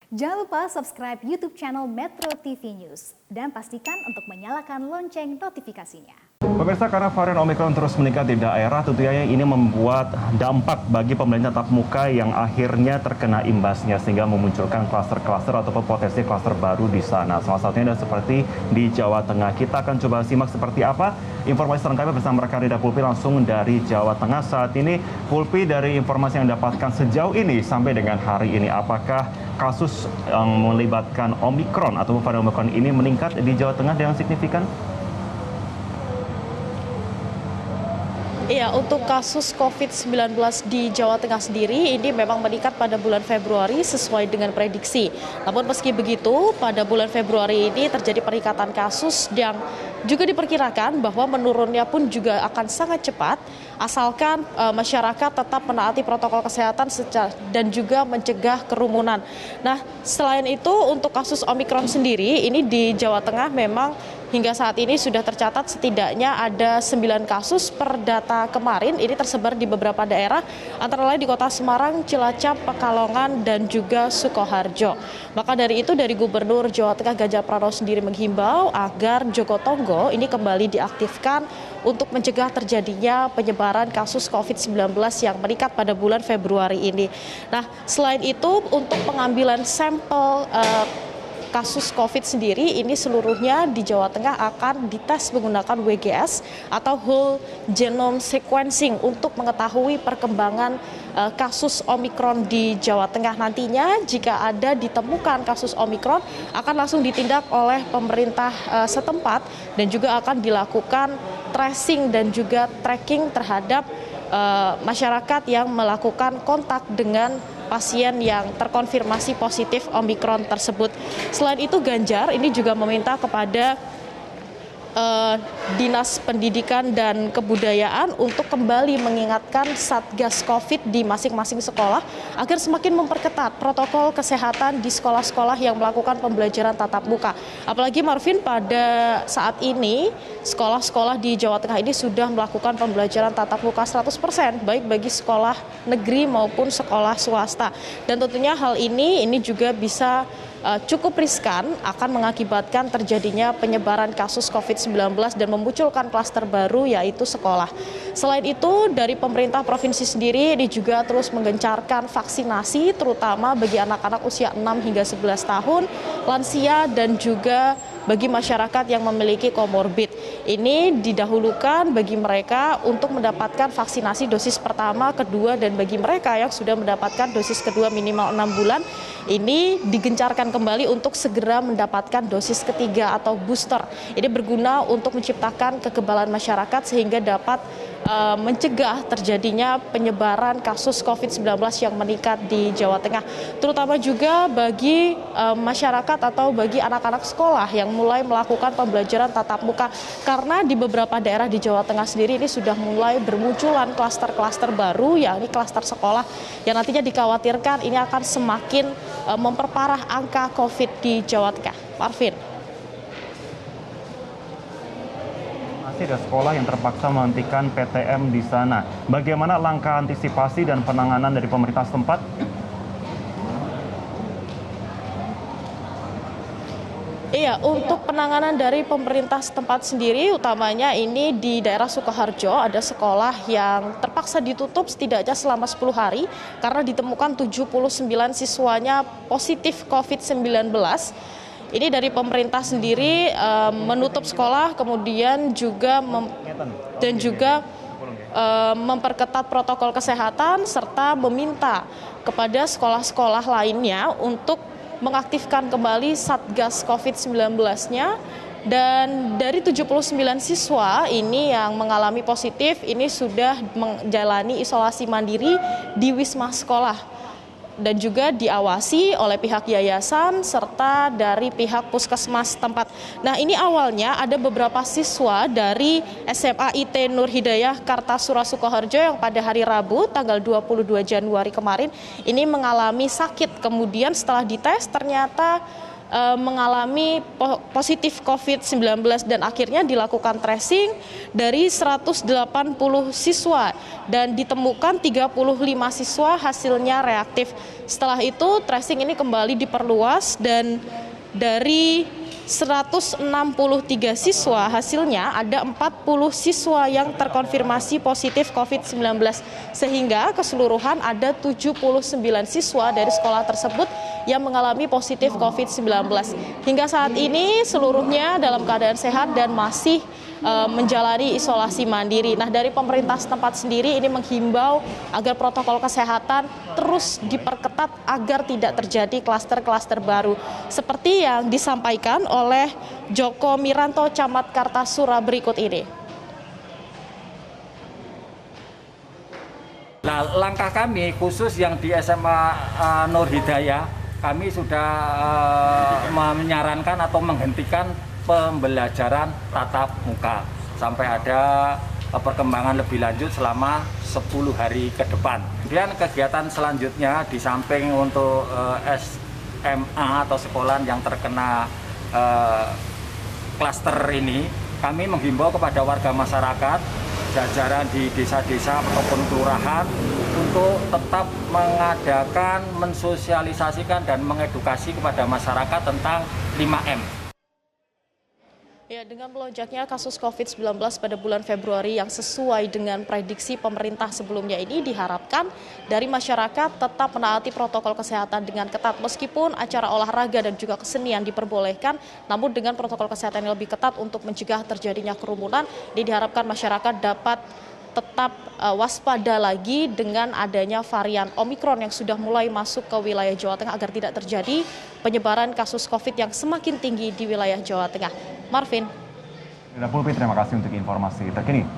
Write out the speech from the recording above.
Jangan lupa subscribe YouTube channel Metro TV News dan pastikan untuk menyalakan lonceng notifikasinya. Pemirsa, karena varian Omikron terus meningkat di daerah, tentunya ini membuat dampak bagi pembelajaran tatap muka yang akhirnya terkena imbasnya sehingga memunculkan klaster-klaster ataupun potensi klaster baru di sana. Salah satunya adalah seperti di Jawa Tengah. Kita akan coba simak seperti apa informasi selengkapnya bersama rekan Rida Pulpi langsung dari Jawa Tengah. Saat ini, Pulpi, dari informasi yang dapatkan sejauh ini sampai dengan hari ini, apakah kasus yang melibatkan Omikron atau varian Omikron ini meningkat di Jawa Tengah dengan signifikan? Iya, untuk kasus COVID-19 di Jawa Tengah sendiri ini memang meningkat pada bulan Februari sesuai dengan prediksi. Namun meski begitu, pada bulan Februari ini terjadi peningkatan kasus yang juga diperkirakan bahwa menurunnya pun juga akan sangat cepat asalkan masyarakat tetap menaati protokol kesehatan dan juga mencegah kerumunan. Nah, selain itu untuk kasus Omikron sendiri ini di Jawa Tengah memang hingga saat ini sudah tercatat setidaknya ada 9 kasus per data kemarin. Ini tersebar di beberapa daerah, antara lain di Kota Semarang, Cilacap, Pekalongan, dan juga Sukoharjo. Maka dari itu dari Gubernur Jawa Tengah Ganjar Pranowo sendiri menghimbau agar Jogotongo ini kembali diaktifkan untuk mencegah terjadinya penyebaran kasus COVID-19 yang meningkat pada bulan Februari ini. Nah, selain itu untuk pengambilan sampel kasus COVID sendiri ini seluruhnya di Jawa Tengah akan dites menggunakan WGS atau Whole Genome Sequencing untuk mengetahui perkembangan kasus Omikron di Jawa Tengah. Nantinya jika ada ditemukan kasus Omikron akan langsung ditindak oleh pemerintah setempat dan juga akan dilakukan tracing dan juga tracking terhadap masyarakat yang melakukan kontak dengan pasien yang terkonfirmasi positif Omikron tersebut. Selain itu Ganjar ini juga meminta kepada Dinas Pendidikan dan Kebudayaan untuk kembali mengingatkan Satgas COVID di masing-masing sekolah agar semakin memperketat protokol kesehatan di sekolah-sekolah yang melakukan pembelajaran tatap muka. Apalagi Marvin, pada saat ini sekolah-sekolah di Jawa Tengah ini sudah melakukan pembelajaran tatap muka 100%, baik bagi sekolah negeri maupun sekolah swasta. Dan tentunya hal ini juga bisa cukup riskan, akan mengakibatkan terjadinya penyebaran kasus COVID-19 dan memunculkan klaster baru yaitu sekolah. Selain itu dari pemerintah provinsi sendiri ini juga terus menggencarkan vaksinasi terutama bagi anak-anak usia 6 hingga 11 tahun, lansia dan juga bagi masyarakat yang memiliki komorbid. Ini didahulukan bagi mereka untuk mendapatkan vaksinasi dosis pertama, kedua, dan bagi mereka yang sudah mendapatkan dosis kedua minimal 6 bulan, ini digencarkan kembali untuk segera mendapatkan dosis ketiga atau booster. Ini berguna untuk menciptakan kekebalan masyarakat sehingga dapat mencegah terjadinya penyebaran kasus COVID-19 yang meningkat di Jawa Tengah. Terutama juga bagi masyarakat atau bagi anak-anak sekolah yang mulai melakukan pembelajaran tatap muka. Karena di beberapa daerah di Jawa Tengah sendiri ini sudah mulai bermunculan klaster-klaster baru, yakni klaster sekolah yang nantinya dikhawatirkan ini akan semakin memperparah angka COVID di Jawa Tengah. Marvin. Masih ada sekolah yang terpaksa menghentikan PTM di sana. Bagaimana langkah antisipasi dan penanganan dari pemerintah setempat? Iya, untuk penanganan dari pemerintah setempat sendiri, utamanya ini di daerah Sukoharjo, ada sekolah yang terpaksa ditutup setidaknya selama 10 hari karena ditemukan 79 siswanya positif COVID-19. Ini dari pemerintah sendiri menutup sekolah, kemudian juga memperketat protokol kesehatan serta meminta kepada sekolah-sekolah lainnya untuk mengaktifkan kembali Satgas COVID-19-nya. Dan dari 79 siswa ini yang mengalami positif ini sudah menjalani isolasi mandiri di wisma sekolah dan juga diawasi oleh pihak yayasan serta dari pihak puskesmas tempat. Nah, ini awalnya ada beberapa siswa dari SMA IT Nur Hidayah Kartasura Sukoharjo yang pada hari Rabu tanggal 22 Januari kemarin ini mengalami sakit. Kemudian setelah dites ternyata mengalami positif COVID-19 dan akhirnya dilakukan tracing dari 180 siswa dan ditemukan 35 siswa hasilnya reaktif. Setelah itu tracing ini kembali diperluas dan dari 163 siswa hasilnya ada 40 siswa yang terkonfirmasi positif COVID-19 sehingga keseluruhan ada 79 siswa dari sekolah tersebut yang mengalami positif COVID-19. Hingga saat ini seluruhnya dalam keadaan sehat dan masih menjalani isolasi mandiri. Nah, dari pemerintah setempat sendiri ini menghimbau agar protokol kesehatan terus diperketat agar tidak terjadi klaster-klaster baru. Seperti yang disampaikan oleh Joko Miranto, Camat Kartasura berikut ini. Nah, langkah kami khusus yang di SMA Nur Hidayah, kami sudah menyarankan atau menghentikan pembelajaran tatap muka sampai ada perkembangan lebih lanjut selama 10 hari ke depan. Kemudian kegiatan selanjutnya di samping untuk SMA atau sekolah yang terkena klaster ini, kami menghimbau kepada warga masyarakat, jajaran di desa-desa ataupun kelurahan untuk tetap mengadakan, mensosialisasikan dan mengedukasi kepada masyarakat tentang 5M. Ya, dengan melonjaknya kasus COVID-19 pada bulan Februari yang sesuai dengan prediksi pemerintah sebelumnya ini diharapkan dari masyarakat tetap menaati protokol kesehatan dengan ketat meskipun acara olahraga dan juga kesenian diperbolehkan, namun dengan protokol kesehatan yang lebih ketat untuk mencegah terjadinya kerumunan, ini diharapkan masyarakat dapat tetap waspada lagi dengan adanya varian Omikron yang sudah mulai masuk ke wilayah Jawa Tengah agar tidak terjadi penyebaran kasus COVID yang semakin tinggi di wilayah Jawa Tengah. Marvin. Pulpi, terima kasih untuk informasi terkini.